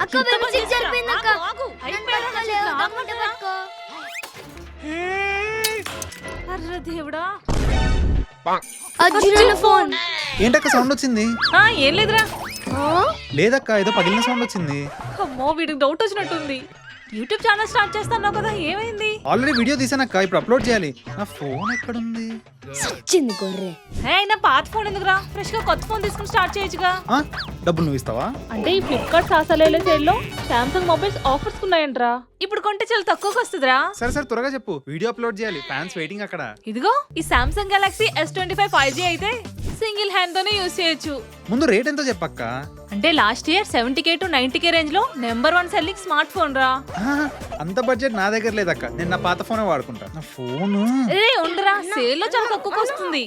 అక్క బెనిఫిట్ జరిపోయింది అక్క. అర్ర దేవుడా. అర్జున్ ఫోన్. ఏంటక్క సౌండ్ వచ్చింది? ఏం లేదురా. లేదక్క ఏదో పగిలిన సౌండ్ వచ్చింది. అమ్మో వీడికి డౌట్ వచ్చినట్టుంది. యూట్యూబ్ ఛానల్ స్టార్ట్ చేస్తాను కదా, ఏమైంది? ఆల్రెడీ వీడియో తీసానక్క, ఇప్పుడు అప్లోడ్ చేయాలి. నా ఫోన్ ఎక్కడుంది? సచ్చింది గొర్రె. అయినా పాత ఫోన్ ఎందుకురా, ఫ్రెష్ గా కొత్త ఫోన్ తీసుకుని స్టార్ట్ చేయొచ్చుగా. డబ్బులు నువ్వు ఇస్తావా? అంటే ఈ ఫ్లిప్కార్ట్ సాసాలేల సేల్ లో సామ్సంగ్ మొబైల్స్ ఆఫర్స్ ఉన్నాయంట్రా. ఇప్పుడు కొంటే చాలా తక్కువకి వస్తుందిరా. సరే సరే త్వరగా చెప్పు, వీడియో అప్లోడ్ చేయాలి, ఫ్యాన్స్ వెయిటింగ్ అక్కడ. ఇదిగో ఈ సామ్సంగ్ గెలాక్సీ S25 5G అయితే సింగిల్ హ్యాండ్ తోనే యూజ్ చేయొచ్చు. ముందు రేట్ ఎంతో చెప్పక్క. అంటే last year 70K to 90K range లో #1 సెల్లింగ్ స్మార్ట్ ఫోన్ రా. అంత బడ్జెట్ నా దగ్గర లేదక్క, నేను నా పాత ఫోనే వాడుకుంటా. నా ఫోన్ ఉండరా, సేల్ లో చాలా తక్కువకి వస్తుంది.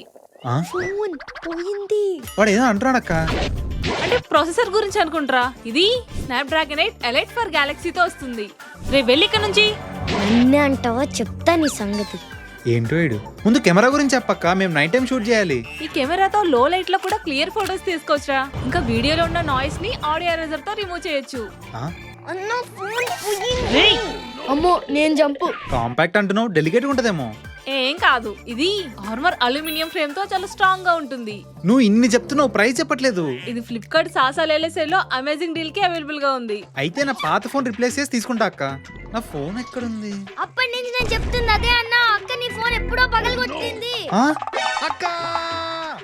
ఫోన్ పోయింది. వాడు ఏదో అంటున్నాడక్క. అంటే ప్రాసెసర్ గురించి అనుకుంటారా. ఇది స్నాప్డ్రాగన్ 8 ఎలైట్ ఫర్ గెలాక్సీతో వస్తుంది. రేపు వెళ్ళి ఇక్కడ నుంచి. అన్నీ అంటావా, చెప్తా నీ సంగతి. ఏంటో వీడు. ముందు కెమెరా గురించి చెప్పక్క, మేము నైట్ టైం షూట్ చేయాలి. ఈ కెమెరాతో లో లైట్ లో కూడా క్లియర్ ఫోటోస్ తీసుకోవచ్చురా. ఇంకా వీడియోలో ఉన్న నాయిస్ ని ఆడియో ఎరేజర్ తో రిమూవ్ చేయొచ్చు. అన్న ఫోన్ పోయింది. అమ్మో నేను జంపు. కాంపాక్ట్ అంటున్నావు, డెలికేట్ ఉంటదేమో. ఏం కాదు, ఇది ఆర్మర్ అల్యూమినియం ఫ్రేమ్ తో చాలా స్ట్రాంగ్ గా ఉంటుంది. నువ్వు ఇన్ని చెప్తున్నావు, ప్రైస్ చెప్పట్లేదు. ఇది ఫ్లిప్కార్ట్ సాసాలేల సేల్ లో అమేజింగ్ డీల్ కి అవైలబుల్ గా ఉంది. అయితే నా పాత ఫోన్ రిప్లేస్ చేసి తీసుకుంటా అక్క. నా ఫోన్ ఎక్కడుంది? అప్పటి నుంచి నేను చెప్తుంది అదే అన్న. అక్క నీ ఫోన్ ఎప్పుడో పగలగొట్టింది. అక్క